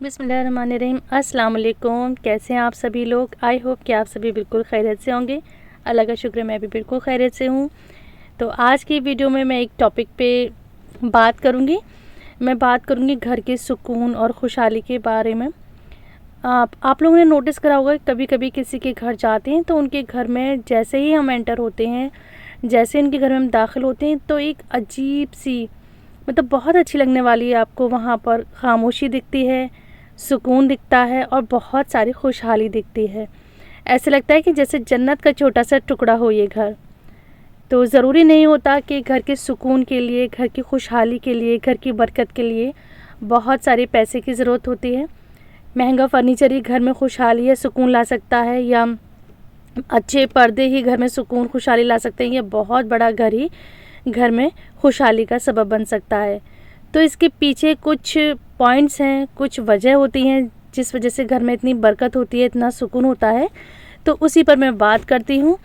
बिस्मिल्लाहिर्रहमानिर्रहीम। अस्सलाम वालेकुम। कैसे हैं आप सभी लोग? आई होप कि आप सभी बिल्कुल खैरियत से होंगे। अल्लाह का शुक्र मैं भी बिल्कुल खैरियत से हूँ। तो आज की वीडियो में मैं एक टॉपिक पे बात करूँगी। मैं बात करूँगी घर के सुकून और खुशहाली के बारे में। आप लोगों ने नोटिस करा होगा कभी कभी किसी के घर जाते हैं तो उनके घर में जैसे ही हम एंटर होते हैं, जैसे उनके घर में हम दाखिल होते हैं तो एक अजीब सी मतलब बहुत अच्छी लगने वाली आपको वहाँ पर खामोशी दिखती है, सुकून दिखता है और बहुत सारी खुशहाली दिखती है। ऐसे लगता है कि जैसे जन्नत का छोटा सा टुकड़ा हो ये घर। तो ज़रूरी नहीं होता कि घर के सुकून के लिए, घर की खुशहाली के लिए, घर की बरकत के लिए बहुत सारे पैसे की ज़रूरत होती है। महंगा फर्नीचर ही घर में खुशहाली या सुकून ला सकता है, या अच्छे पर्दे ही घर में सुकून खुशहाली ला सकते हैं, या बहुत बड़ा घर ही घर में खुशहाली का सबब बन सकता है। तो इसके पीछे कुछ पॉइंट्स हैं, कुछ वजह होती हैं जिस वजह से घर में इतनी बरकत होती है, इतना सुकून होता है। तो उसी पर मैं बात करती हूँ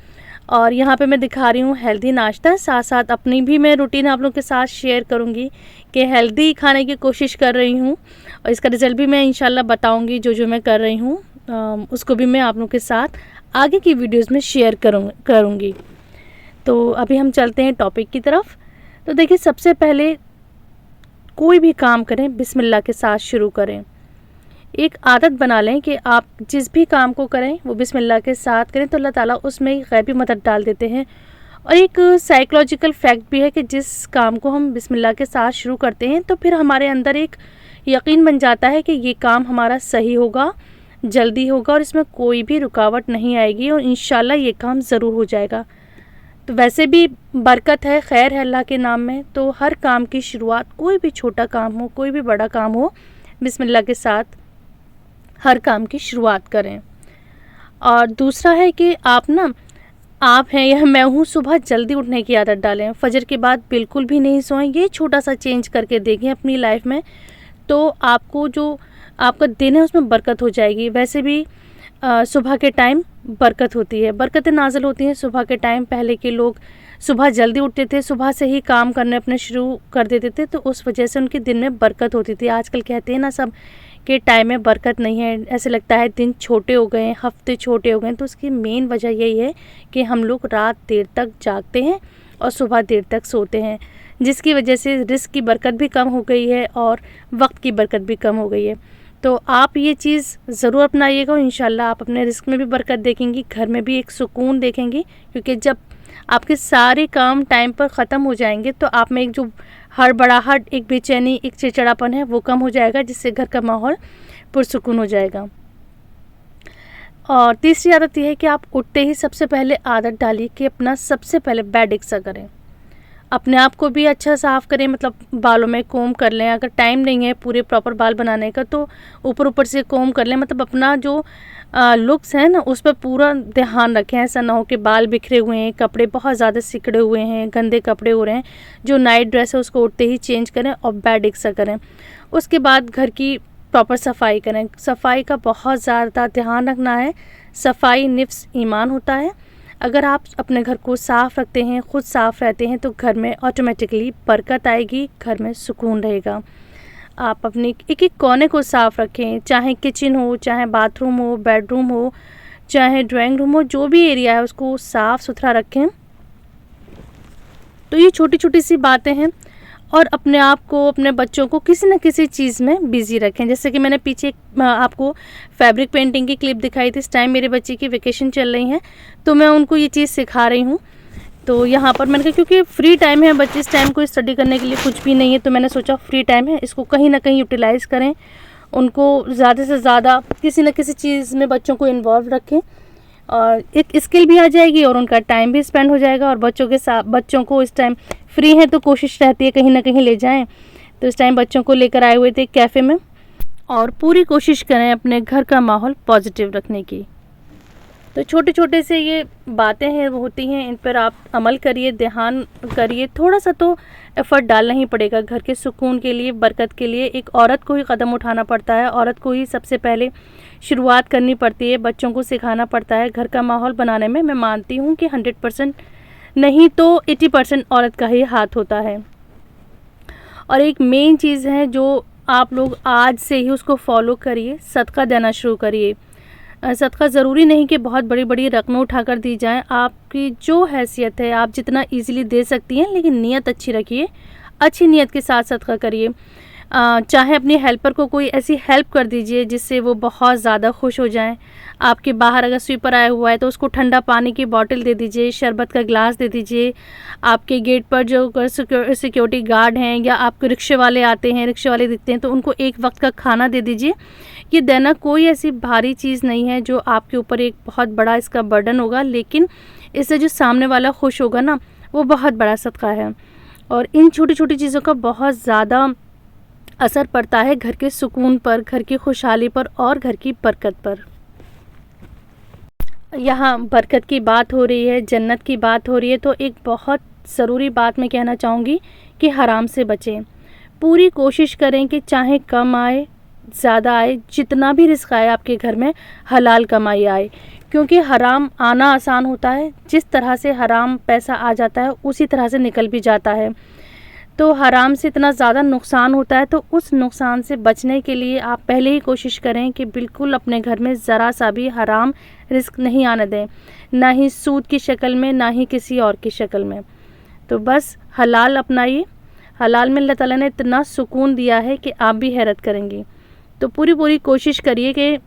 और यहाँ पे मैं दिखा रही हूँ हेल्दी नाश्ता। साथ साथ अपनी भी मैं रूटीन आप लोगों के साथ शेयर करूँगी कि हेल्दी खाने की कोशिश कर रही हूँ और इसका रिज़ल्ट भी मैं इंशाल्लाह बताऊँगी। जो मैं कर रही हूँ उसको भी मैं आप लोगों के साथ आगे की वीडियोज़ में शेयर करूँगी। तो अभी हम चलते हैं टॉपिक की तरफ। तो देखिए, सबसे पहले कोई भी काम करें बिस्मिल्लाह के साथ शुरू करें। एक आदत बना लें कि आप जिस भी काम को करें वो बिस्मिल्लाह के साथ करें तो अल्लाह ताला उसमें गैबी मदद डाल देते हैं। और एक साइकोलॉजिकल फैक्ट भी है कि जिस काम को हम बिस्मिल्लाह के साथ शुरू करते हैं तो फिर हमारे अंदर एक यकीन बन जाता है कि ये काम हमारा सही होगा, जल्दी होगा और इसमें कोई भी रुकावट नहीं आएगी और इंशाल्लाह ये काम ज़रूर हो जाएगा। तो वैसे भी बरकत है, खैर है अल्लाह के नाम में। तो हर काम की शुरुआत, कोई भी छोटा काम हो, कोई भी बड़ा काम हो, बिस्मिल्लाह के साथ हर काम की शुरुआत करें। और दूसरा है कि आप हैं या मैं हूँ, सुबह जल्दी उठने की आदत डालें। फजर के बाद बिल्कुल भी नहीं सोएं। ये छोटा सा चेंज करके देखें अपनी लाइफ में, तो आपको जो आपका दिन है उसमें बरकत हो जाएगी। वैसे भी सुबह के टाइम बरकत होती है, बरकतें नाज़िल होती हैं सुबह के टाइम। पहले के लोग सुबह जल्दी उठते थे, सुबह से ही काम करने अपने शुरू कर देते थे, तो उस वजह से उनके दिन में बरकत होती थी। आजकल कहते हैं ना सब कि टाइम में बरकत नहीं है, ऐसे लगता है दिन छोटे हो गए हैं, हफ्ते छोटे हो गए हैं। तो उसकी मेन वजह यही है कि हम लोग रात देर तक जागते हैं और सुबह देर तक सोते हैं, जिसकी वजह से रिस्क की बरकत भी कम हो गई है और वक्त की बरकत भी कम हो गई है। तो आप ये चीज़ ज़रूर अपनाइएगा और इंशाल्लाह आप अपने रिस्क में भी बरकत देखेंगी, घर में भी एक सुकून देखेंगी। क्योंकि जब आपके सारे काम टाइम पर ख़त्म हो जाएंगे तो आप में एक जो हड़बड़ाहट, एक बेचैनी, एक चिड़चिड़ापन है वो कम हो जाएगा, जिससे घर का माहौल पुरसुकून हो जाएगा। और तीसरी आदत यह है कि आप उठते ही सबसे पहले आदत डालिए कि अपना सबसे पहले बेड एक्सा करें। अपने आप को भी अच्छा साफ़ करें, मतलब बालों में कोम कर लें। अगर टाइम नहीं है पूरे प्रॉपर बाल बनाने का तो ऊपर ऊपर से कोम कर लें। मतलब अपना जो लुक्स है ना उस पर पूरा ध्यान रखें। ऐसा ना हो कि बाल बिखरे हुए हैं, कपड़े बहुत ज़्यादा सिकड़े हुए हैं, गंदे कपड़े हो रहे हैं। जो नाइट ड्रेस है उसको उठते ही चेंज करें और बेड एक्सा करें। उसके बाद घर की प्रॉपर सफाई करें। सफाई का बहुत ज़्यादा ध्यान रखना है। सफाई निफ्स ईमान होता है। अगर आप अपने घर को साफ़ रखते हैं, ख़ुद साफ़ रहते हैं, तो घर में ऑटोमेटिकली बरकत आएगी, घर में सुकून रहेगा। आप अपने एक एक कोने को साफ़ रखें, चाहे किचन हो, चाहे बाथरूम हो, बेडरूम हो, चाहे ड्राइंग रूम हो, जो भी एरिया है उसको साफ़ सुथरा रखें। तो ये छोटी छोटी सी बातें हैं। और अपने आप को, अपने बच्चों को किसी न किसी चीज़ में बिज़ी रखें। जैसे कि मैंने पीछे आपको फैब्रिक पेंटिंग की क्लिप दिखाई थी। इस टाइम मेरे बच्चे की वेकेशन चल रही है तो मैं उनको ये चीज़ सिखा रही हूँ। तो यहाँ पर मैंने कहा क्योंकि फ्री टाइम है, बच्चे इस टाइम को स्टडी करने के लिए कुछ भी नहीं है, तो मैंने सोचा फ्री टाइम है, इसको कहीं ना कहीं यूटिलाइज़ करें। उनको ज़्यादा से ज़्यादा किसी न किसी चीज़ में बच्चों को इन्वॉल्व रखें और एक स्किल भी आ जाएगी और उनका टाइम भी स्पेंड हो जाएगा। और बच्चों के साथ, बच्चों को इस टाइम फ्री है तो कोशिश रहती है कहीं ना कहीं ले जाएं। तो इस टाइम बच्चों को लेकर आए हुए थे कैफ़े में और पूरी कोशिश करें अपने घर का माहौल पॉजिटिव रखने की। तो छोटे छोटे से ये बातें हैं वो होती हैं, इन पर आप अमल करिए, ध्यान करिए। थोड़ा सा तो एफ़र्ट डालना ही पड़ेगा घर के सुकून के लिए, बरकत के लिए। एक औरत को ही कदम उठाना पड़ता है, औरत को ही सबसे पहले शुरुआत करनी पड़ती है, बच्चों को सिखाना पड़ता है। घर का माहौल बनाने में मैं मानती हूँ कि 100% नहीं तो 80% औरत का ही हाथ होता है। और एक मेन चीज़ है जो आप लोग आज से ही उसको फॉलो करिए, सदका देना शुरू करिए। सदका ज़रूरी नहीं कि बहुत बड़ी बड़ी रकमें उठाकर दी जाएं, आपकी जो हैसियत है आप जितना इजीली दे सकती हैं, लेकिन नीयत अच्छी रखिए, अच्छी नीयत के साथ सदका करिए। चाहे अपनी हेल्पर को कोई ऐसी हेल्प कर दीजिए जिससे वो बहुत ज़्यादा खुश हो जाएं। आपके बाहर अगर स्वीपर आया हुआ है तो उसको ठंडा पानी की बोतल दे दीजिए, शरबत का गिलास दे दीजिए। आपके गेट पर जो सिक्योरिटी गार्ड हैं या आपके रिक्शे वाले आते हैं, रिक्शे वाले दिखते हैं, तो उनको एक वक्त का खाना दे दीजिए। ये देना कोई ऐसी भारी चीज़ नहीं है जो आपके ऊपर एक बहुत बड़ा इसका बर्डन होगा, लेकिन इससे जो सामने वाला खुश होगा ना, वो बहुत बड़ा सदका है। और इन छोटी छोटी चीज़ों का बहुत ज़्यादा असर पड़ता है घर के सुकून पर, घर की खुशहाली पर और घर की बरकत पर। यहाँ बरकत की बात हो रही है, जन्नत की बात हो रही है, तो एक बहुत ज़रूरी बात मैं कहना चाहूँगी कि हराम से बचें। पूरी कोशिश करें कि चाहे कम आए ज़्यादा आए, जितना भी रिस्क आए आपके घर में हलाल कमाई आए, क्योंकि हराम आना आसान होता है। जिस तरह से हराम पैसा आ जाता है उसी तरह से निकल भी जाता है। तो हराम से इतना ज़्यादा नुकसान होता है, तो उस नुकसान से बचने के लिए आप पहले ही कोशिश करें कि बिल्कुल अपने घर में ज़रा सा भी हराम रिस्क नहीं आने दें, ना ही सूद की शक्ल में, ना ही किसी और की शक्ल में। तो बस हलाल अपनाइए। हलाल में अल्लाह ताला ने इतना सुकून दिया है कि आप भी हैरत करेंगी। तो पूरी कोशिश करिए कि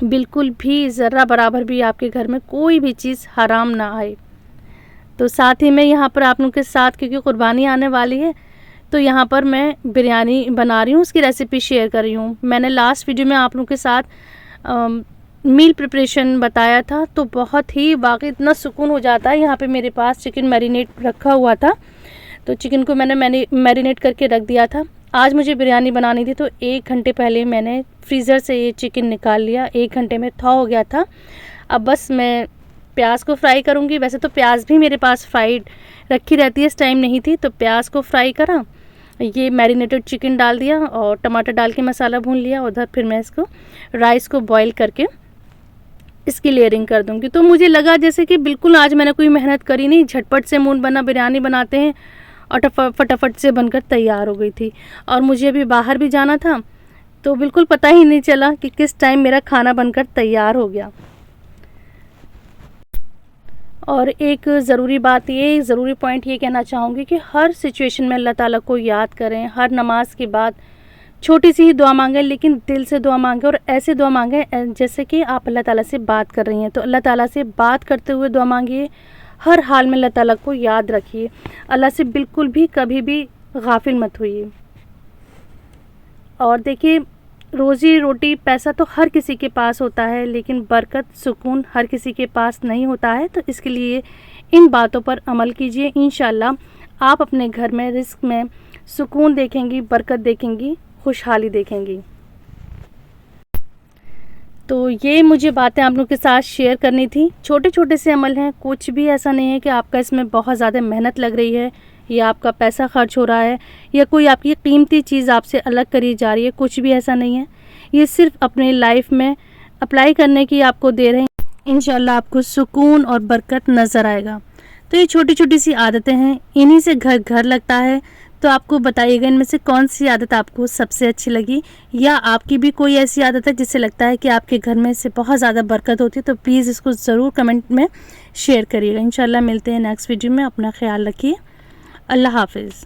बिल्कुल भी ज़रा बराबर भी आपके घर में कोई भी चीज़ हराम ना आए। तो साथ ही में यहाँ पर आप लोगों के साथ, क्योंकि कुर्बानी आने वाली है, तो यहाँ पर मैं बिरयानी बना रही हूँ, उसकी रेसिपी शेयर कर रही हूँ। मैंने लास्ट वीडियो में आप लोगों के साथ मील प्रिपरेशन बताया था, तो बहुत ही वाकई इतना सुकून हो जाता है। यहाँ पे मेरे पास चिकन मैरिनेट रखा हुआ था, तो चिकन को मैंने मैरिनेट करके रख दिया था। आज मुझे बिरयानी बनानी थी, तो 1 घंटे पहले मैंने फ्रीज़र से ये चिकन निकाल लिया। 1 घंटे में थॉ हो गया था। अब बस मैं प्याज को फ्राई करूँगी। वैसे तो प्याज भी मेरे पास फ्राइड रखी रहती है, इस टाइम नहीं थी, तो प्याज को फ्राई करा, ये मैरिनेटेड चिकन डाल दिया और टमाटर डाल के मसाला भून लिया। उधर फिर मैं इसको राइस को बॉईल करके इसकी लेयरिंग कर दूँगी। तो मुझे लगा जैसे कि बिल्कुल आज मैंने कोई मेहनत करी नहीं, झटपट से मून बना बिरयानी बनाते हैं, और फटाफट से बनकर तैयार हो गई थी। और मुझे अभी बाहर भी जाना था, तो बिल्कुल पता ही नहीं चला कि किस टाइम मेरा खाना बनकर तैयार हो गया। और एक ज़रूरी बात, ये ज़रूरी पॉइंट ये कहना चाहूँगी कि हर सिचुएशन में अल्लाह ताला को याद करें। हर नमाज के बाद छोटी सी ही दुआ मांगें, लेकिन दिल से दुआ मांगें, और ऐसे दुआ मांगें जैसे कि आप अल्लाह ताला से बात कर रही हैं। तो अल्लाह ताला से बात करते हुए दुआ मांगिए। हर हाल में अल्लाह ताला को याद रखिए। अल्लाह से बिल्कुल भी कभी भी गाफिल मत होइए। और देखिए, रोज़ी रोटी पैसा तो हर किसी के पास होता है, लेकिन बरकत सुकून हर किसी के पास नहीं होता है। तो इसके लिए इन बातों पर अमल कीजिए। इंशाल्लाह आप अपने घर में रिस्क में सुकून देखेंगी, बरकत देखेंगी, खुशहाली देखेंगी। तो ये मुझे बातें आप लोगों के साथ शेयर करनी थी। छोटे छोटे से अमल हैं, कुछ भी ऐसा नहीं है कि आपका इसमें बहुत ज़्यादा मेहनत लग रही है या आपका पैसा खर्च हो रहा है या कोई आपकी कीमती चीज़ आपसे अलग करी जा रही है। कुछ भी ऐसा नहीं है। ये सिर्फ अपने लाइफ में अप्लाई करने की आपको दे रहे हैं। इंशाल्लाह आपको सुकून और बरकत नज़र आएगा। तो ये छोटी छोटी सी आदतें हैं, इन्हीं से घर घर लगता है। तो आपको बताइएगा इनमें से कौन सी आदत आपको सबसे अच्छी लगी, या आपकी भी कोई ऐसी आदत है जिससे लगता है कि आपके घर में इससे बहुत ज़्यादा बरकत होती है। तो प्लीज़ इसको ज़रूर कमेंट में शेयर करिएगा। इंशाल्लाह मिलते हैं नेक्स्ट वीडियो में। अपना ख्याल रखिए। अल्लाह हाफिज़।